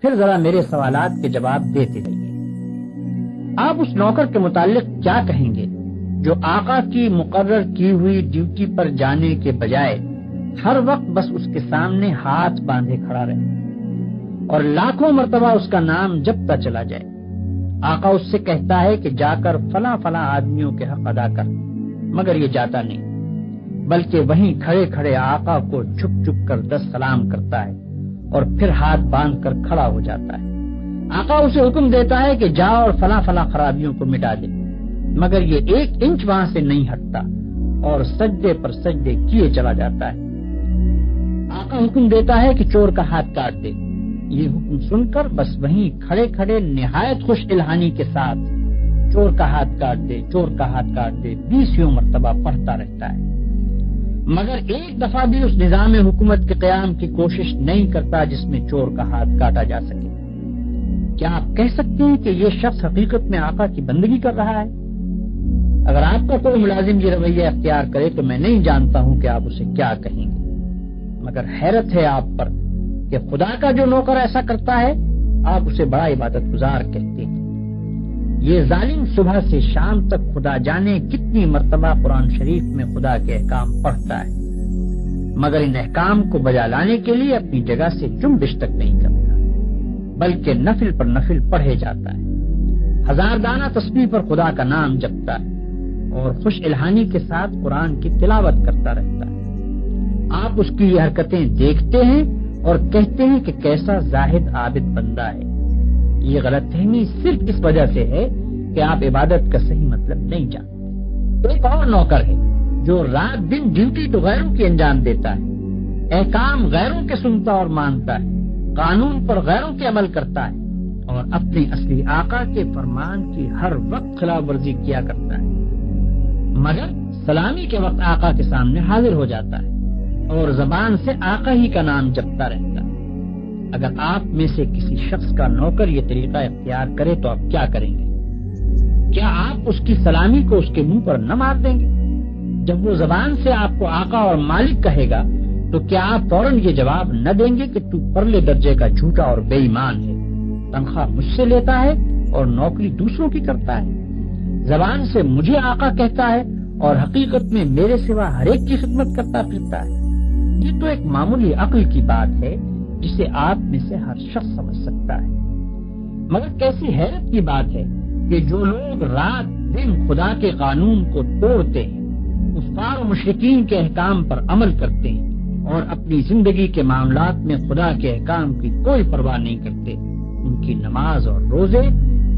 پھر ذرا میرے سوالات کے جواب دیتے رہیے۔ آپ اس نوکر کے متعلق کیا کہیں گے جو آقا کی مقرر کی ہوئی ڈیوٹی پر جانے کے بجائے ہر وقت بس اس کے سامنے ہاتھ باندھے کھڑا رہے اور لاکھوں مرتبہ اس کا نام جپتا چلا جائے؟ آقا اس سے کہتا ہے کہ جا کر فلاں فلاں آدمیوں کے حق ادا کر، مگر یہ جاتا نہیں، بلکہ وہیں کھڑے کھڑے آقا کو جھک جھک کر 10 سلام کرتا ہے اور پھر ہاتھ باندھ کر کھڑا ہو جاتا ہے۔ آقا اسے حکم دیتا ہے کہ جا اور فلاں فلاں خرابیوں کو مٹا دے، مگر یہ 1 انچ وہاں سے نہیں ہٹتا اور سجدے پر سجدے کیے چلا جاتا ہے۔ آقا حکم دیتا ہے کہ چور کا ہاتھ کاٹ دے، یہ حکم سن کر بس وہیں کھڑے کھڑے نہایت خوش الہانی کے ساتھ چور کا ہاتھ کاٹ دے، چور کا ہاتھ کاٹ دے 20 مرتبہ پڑھتا رہتا ہے، مگر ایک دفعہ بھی اس نظام حکومت کے قیام کی کوشش نہیں کرتا جس میں چور کا ہاتھ کاٹا جا سکے۔ کیا آپ کہہ سکتے ہیں کہ یہ شخص حقیقت میں آقا کی بندگی کر رہا ہے؟ اگر آپ کا کوئی ملازم یہ رویہ اختیار کرے تو میں نہیں جانتا ہوں کہ آپ اسے کیا کہیں گے، مگر حیرت ہے آپ پر کہ خدا کا جو نوکر ایسا کرتا ہے آپ اسے بڑا عبادت گزار کہتے ہیں۔ یہ ظالم صبح سے شام تک خدا جانے کتنی مرتبہ قرآن شریف میں خدا کے احکام پڑھتا ہے، مگر ان احکام کو بجا لانے کے لیے اپنی جگہ سے جنبش تک نہیں کرتا، بلکہ نفل پر نفل پڑھے جاتا ہے، 1000 دانہ تسبیح پر خدا کا نام جپتا ہے اور خوش الہانی کے ساتھ قرآن کی تلاوت کرتا رہتا ہے۔ آپ اس کی یہ حرکتیں دیکھتے ہیں اور کہتے ہیں کہ کیسا زاہد عابد بندہ ہے۔ یہ غلط فہمی صرف اس وجہ سے ہے کہ آپ عبادت کا صحیح مطلب نہیں جانتے۔ ایک اور نوکر ہے جو رات دن ڈیوٹی تو غیروں کی انجام دیتا ہے، احکام غیروں کے سنتا اور مانتا ہے، قانون پر غیروں کے عمل کرتا ہے اور اپنے اصلی آقا کے فرمان کی ہر وقت خلاف ورزی کیا کرتا ہے، مگر سلامی کے وقت آقا کے سامنے حاضر ہو جاتا ہے اور زبان سے آقا ہی کا نام جپتا رہتا ہے۔ اگر آپ میں سے کسی شخص کا نوکر یہ طریقہ اختیار کرے تو آپ کیا کریں گے؟ کیا آپ اس کی سلامی کو اس کے منہ پر نہ مار دیں گے؟ جب وہ زبان سے آپ کو آقا اور مالک کہے گا تو کیا آپ فوراً یہ جواب نہ دیں گے کہ تو پرلے درجے کا جھوٹا اور بے ایمان ہے، تنخواہ مجھ سے لیتا ہے اور نوکری دوسروں کی کرتا ہے، زبان سے مجھے آقا کہتا ہے اور حقیقت میں میرے سوا ہر ایک کی خدمت کرتا پھرتا ہے؟ یہ تو ایک معمولی عقل کی بات ہے جسے آپ میں سے ہر شخص سمجھ سکتا ہے، مگر کیسی حیرت کی بات ہے کہ جو لوگ رات دن خدا کے قانون کو توڑتے ہیں، کفار و مشرکین کے احکام پر عمل کرتے ہیں اور اپنی زندگی کے معاملات میں خدا کے احکام کی کوئی پرواہ نہیں کرتے، ان کی نماز اور روزے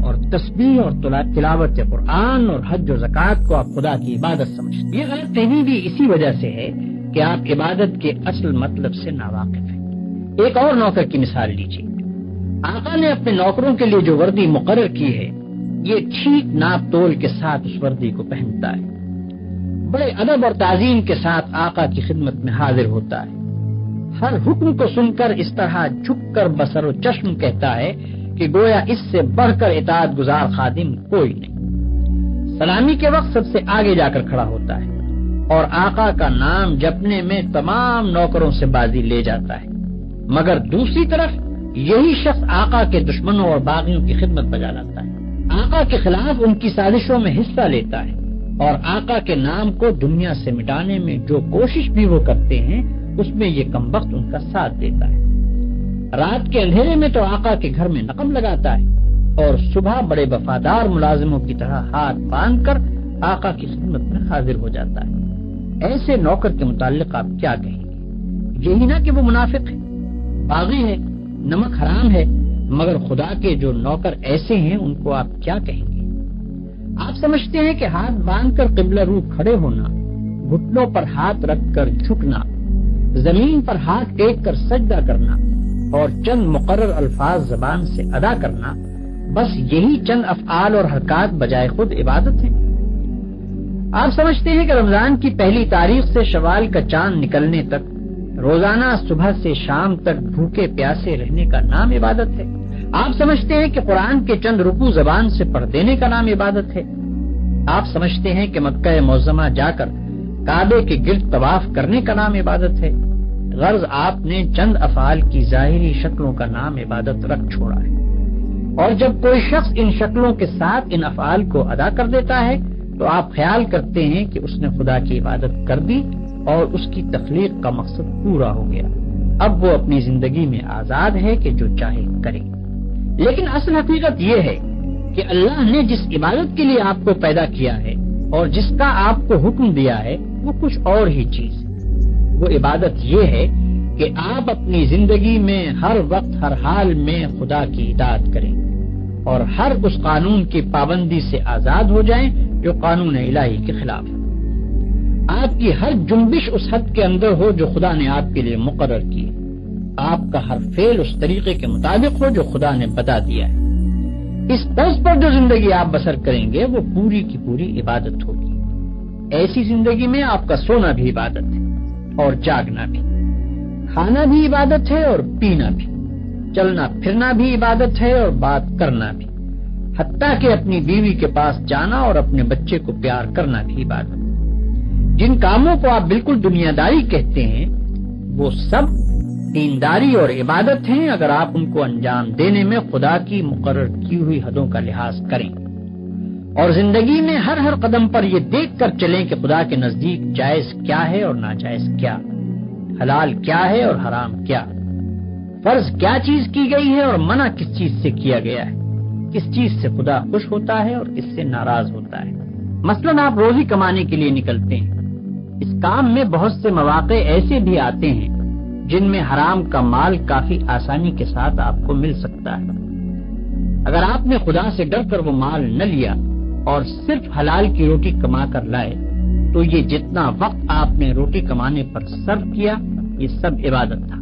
اور تسبیح اور تلاوت قرآن اور حج و زکوٰۃ کو آپ خدا کی عبادت سمجھتے ہیں۔ یہ غلط فہمی بھی اسی وجہ سے ہے کہ آپ عبادت کے اصل مطلب سے ناواقف ہیں۔ ایک اور نوکر کی مثال لیجیے۔ آقا نے اپنے نوکروں کے لیے جو وردی مقرر کی ہے، یہ ٹھیک ناپ تول کے ساتھ اس وردی کو پہنتا ہے، بڑے ادب اور تعظیم کے ساتھ آقا کی خدمت میں حاضر ہوتا ہے، ہر حکم کو سن کر اس طرح جھک کر بصر و چشم کہتا ہے کہ گویا اس سے بڑھ کر اطاعت گزار خادم کوئی نہیں۔ سلامی کے وقت سب سے آگے جا کر کھڑا ہوتا ہے اور آقا کا نام جپنے میں تمام نوکروں سے بازی لے جاتا ہے، مگر دوسری طرف یہی شخص آقا کے دشمنوں اور باغیوں کی خدمت بجا لاتا ہے، آقا کے خلاف ان کی سازشوں میں حصہ لیتا ہے اور آقا کے نام کو دنیا سے مٹانے میں جو کوشش بھی وہ کرتے ہیں اس میں یہ کمبخت ان کا ساتھ دیتا ہے۔ رات کے اندھیرے میں تو آقا کے گھر میں نقم لگاتا ہے اور صبح بڑے وفادار ملازموں کی طرح ہاتھ باندھ کر آقا کی خدمت میں حاضر ہو جاتا ہے۔ ایسے نوکر کے متعلق آپ کیا کہیں گے؟ یہی نہ کہ وہ منافق ہے، باغی ہے، نمک حرام ہے، مگر خدا کے جو نوکر ایسے ہیں ان کو آپ کیا کہیں گے؟ آپ سمجھتے ہیں کہ ہاتھ باندھ کر قبلہ رو کھڑے ہونا، گھٹنوں پر ہاتھ رکھ کر جھکنا، زمین پر ہاتھ ٹیک کر سجدہ کرنا اور چند مقرر الفاظ زبان سے ادا کرنا، بس یہی چند افعال اور حرکات بجائے خود عبادت ہے؟ آپ سمجھتے ہیں کہ رمضان کی پہلی تاریخ سے شوال کا چاند نکلنے تک روزانہ صبح سے شام تک بھوکے پیاسے رہنے کا نام عبادت ہے؟ آپ سمجھتے ہیں کہ قرآن کے چند رکوع زبان سے پڑھ دینے کا نام عبادت ہے؟ آپ سمجھتے ہیں کہ مکہ معظمہ جا کر کعبے کے گرد طواف کرنے کا نام عبادت ہے؟ غرض آپ نے چند افعال کی ظاہری شکلوں کا نام عبادت رکھ چھوڑا ہے، اور جب کوئی شخص ان شکلوں کے ساتھ ان افعال کو ادا کر دیتا ہے تو آپ خیال کرتے ہیں کہ اس نے خدا کی عبادت کر دی اور اس کی تخلیق کا مقصد پورا ہو گیا، اب وہ اپنی زندگی میں آزاد ہے کہ جو چاہے کرے۔ لیکن اصل حقیقت یہ ہے کہ اللہ نے جس عبادت کے لیے آپ کو پیدا کیا ہے اور جس کا آپ کو حکم دیا ہے وہ کچھ اور ہی چیز ہے۔ وہ عبادت یہ ہے کہ آپ اپنی زندگی میں ہر وقت ہر حال میں خدا کی اطاعت کریں اور ہر اس قانون کی پابندی سے آزاد ہو جائیں جو قانون الہی کے خلاف ہے۔ آپ کی ہر جنبش اس حد کے اندر ہو جو خدا نے آپ کے لیے مقرر کی ہے، آپ کا ہر فعل اس طریقے کے مطابق ہو جو خدا نے بتا دیا ہے۔ اس طرز پر جو زندگی آپ بسر کریں گے وہ پوری کی پوری عبادت ہوگی۔ ایسی زندگی میں آپ کا سونا بھی عبادت ہے اور جاگنا بھی، کھانا بھی عبادت ہے اور پینا بھی، چلنا پھرنا بھی عبادت ہے اور بات کرنا بھی، حتیٰ کہ اپنی بیوی کے پاس جانا اور اپنے بچے کو پیار کرنا بھی عبادت ہے۔ جن کاموں کو آپ بالکل دنیا داری کہتے ہیں وہ سب دینداری اور عبادت ہیں اگر آپ ان کو انجام دینے میں خدا کی مقرر کی ہوئی حدوں کا لحاظ کریں اور زندگی میں ہر قدم پر یہ دیکھ کر چلیں کہ خدا کے نزدیک جائز کیا ہے اور ناجائز کیا، حلال کیا ہے اور حرام کیا، فرض کیا چیز کی گئی ہے اور منع کس چیز سے کیا گیا ہے، کس چیز سے خدا خوش ہوتا ہے اور کس سے ناراض ہوتا ہے۔ مثلاً آپ روزی کمانے کے لیے نکلتے ہیں، اس کام میں بہت سے مواقع ایسے بھی آتے ہیں جن میں حرام کا مال کافی آسانی کے ساتھ آپ کو مل سکتا ہے۔ اگر آپ نے خدا سے ڈر کر وہ مال نہ لیا اور صرف حلال کی روٹی کما کر لائے تو یہ جتنا وقت آپ نے روٹی کمانے پر صرف کیا یہ سب عبادت تھا،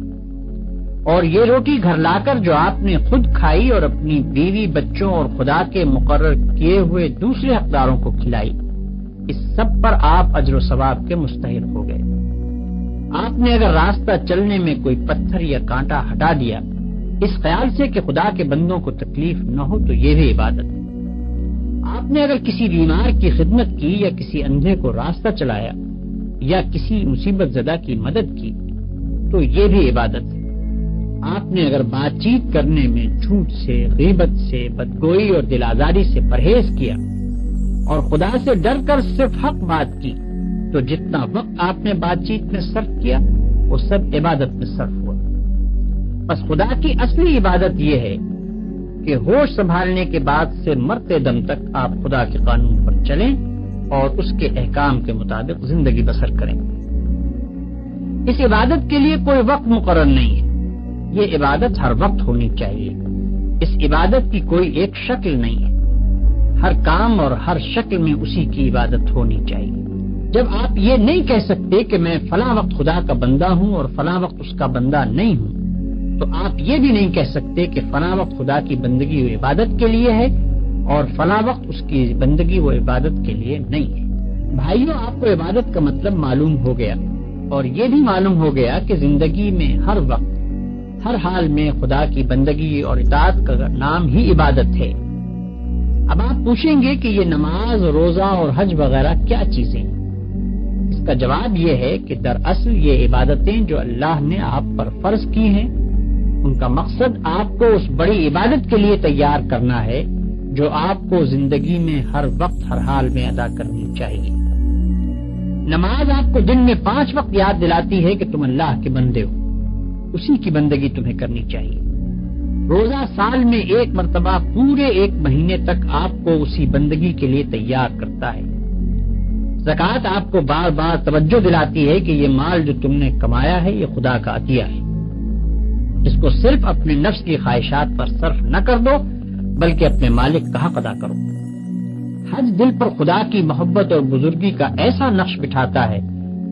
اور یہ روٹی گھر لا کر جو آپ نے خود کھائی اور اپنی بیوی بچوں اور خدا کے مقرر کیے ہوئے دوسرے حقداروں کو کھلائی، اس سب پر آپ اجر و ثواب کے مستحق ہو گئے۔ آپ نے اگر راستہ چلنے میں کوئی پتھر یا کانٹا ہٹا دیا اس خیال سے کہ خدا کے بندوں کو تکلیف نہ ہو تو یہ بھی عبادت ہے۔ آپ نے اگر کسی بیمار کی خدمت کی یا کسی اندھے کو راستہ چلایا یا کسی مصیبت زدہ کی مدد کی تو یہ بھی عبادت ہے۔ آپ نے اگر بات چیت کرنے میں جھوٹ سے، غیبت سے، بدگوئی اور دل آزاری سے پرہیز کیا اور خدا سے ڈر کر صرف حق بات کی تو جتنا وقت آپ نے بات چیت میں صرف کیا وہ سب عبادت میں صرف ہوا۔ بس خدا کی اصلی عبادت یہ ہے کہ ہوش سنبھالنے کے بعد سے مرتے دم تک آپ خدا کے قانون پر چلیں اور اس کے احکام کے مطابق زندگی بسر کریں۔ اس عبادت کے لیے کوئی وقت مقرر نہیں ہے، یہ عبادت ہر وقت ہونی چاہیے۔ اس عبادت کی کوئی ایک شکل نہیں ہے، ہر کام اور ہر شکل میں اسی کی عبادت ہونی چاہیے۔ جب آپ یہ نہیں کہہ سکتے کہ میں فلاں وقت خدا کا بندہ ہوں اور فلاں وقت اس کا بندہ نہیں ہوں تو آپ یہ بھی نہیں کہہ سکتے کہ فلاں وقت خدا کی بندگی و عبادت کے لیے ہے اور فلاں وقت اس کی بندگی و عبادت کے لیے نہیں ہے۔ بھائیوں، آپ کو عبادت کا مطلب معلوم ہو گیا اور یہ بھی معلوم ہو گیا کہ زندگی میں ہر وقت ہر حال میں خدا کی بندگی اور اطاعت کا نام ہی عبادت ہے۔ اب آپ پوچھیں گے کہ یہ نماز، روزہ اور حج وغیرہ کیا چیزیں ہیں؟ اس کا جواب یہ ہے کہ دراصل یہ عبادتیں جو اللہ نے آپ پر فرض کی ہیں ان کا مقصد آپ کو اس بڑی عبادت کے لیے تیار کرنا ہے جو آپ کو زندگی میں ہر وقت ہر حال میں ادا کرنی چاہیے۔ نماز آپ کو دن میں 5 وقت یاد دلاتی ہے کہ تم اللہ کے بندے ہو، اسی کی بندگی تمہیں کرنی چاہیے۔ روزہ سال میں 1 مرتبہ پورے 1 مہینے تک آپ کو اسی بندگی کے لیے تیار کرتا ہے۔ زکوٰۃ آپ کو بار بار توجہ دلاتی ہے کہ یہ مال جو تم نے کمایا ہے یہ خدا کا عطیہ ہے، اس کو صرف اپنے نفس کی خواہشات پر صرف نہ کر دو بلکہ اپنے مالک کا حق ادا کرو۔ حج دل پر خدا کی محبت اور بزرگی کا ایسا نقش بٹھاتا ہے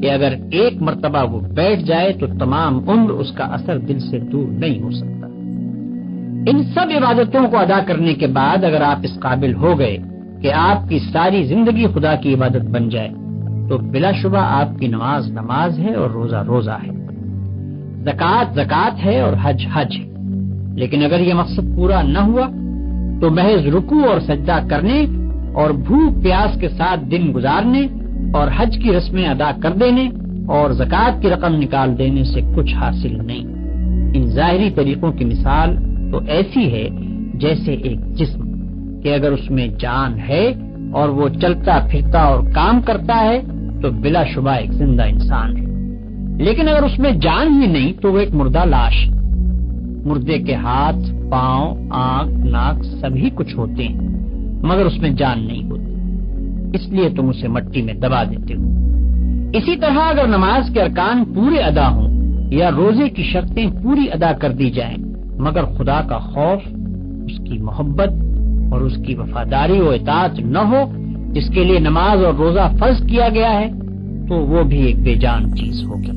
کہ اگر 1 مرتبہ وہ بیٹھ جائے تو تمام عمر اس کا اثر دل سے دور نہیں ہو سکتا۔ ان سب عبادتوں کو ادا کرنے کے بعد اگر آپ اس قابل ہو گئے کہ آپ کی ساری زندگی خدا کی عبادت بن جائے تو بلا شبہ آپ کی نماز نماز ہے اور روزہ روزہ ہے، زکوٰۃ زکوٰۃ ہے اور حج حج ہے۔ لیکن اگر یہ مقصد پورا نہ ہوا تو محض رکوع اور سجدہ کرنے اور بھوک پیاس کے ساتھ دن گزارنے اور حج کی رسمیں ادا کر دینے اور زکوٰۃ کی رقم نکال دینے سے کچھ حاصل نہیں۔ ان ظاہری طریقوں کی مثال تو ایسی ہے جیسے ایک جسم کہ اگر اس میں جان ہے اور وہ چلتا پھرتا اور کام کرتا ہے تو بلا شبہ ایک زندہ انسان ہے، لیکن اگر اس میں جان ہی نہیں تو وہ ایک مردہ لاش ہے۔ مردے کے ہاتھ، پاؤں، آنکھ، ناک سبھی کچھ ہوتے ہیں مگر اس میں جان نہیں ہوتی، اس لیے تم اسے مٹی میں دبا دیتے ہو۔ اسی طرح اگر نماز کے ارکان پورے ادا ہوں یا روزے کی شرطیں پوری ادا کر دی جائیں مگر خدا کا خوف، اس کی محبت اور اس کی وفاداری و اطاعت نہ ہو جس کے لیے نماز اور روزہ فرض کیا گیا ہے، تو وہ بھی ایک بے جان چیز ہوگی۔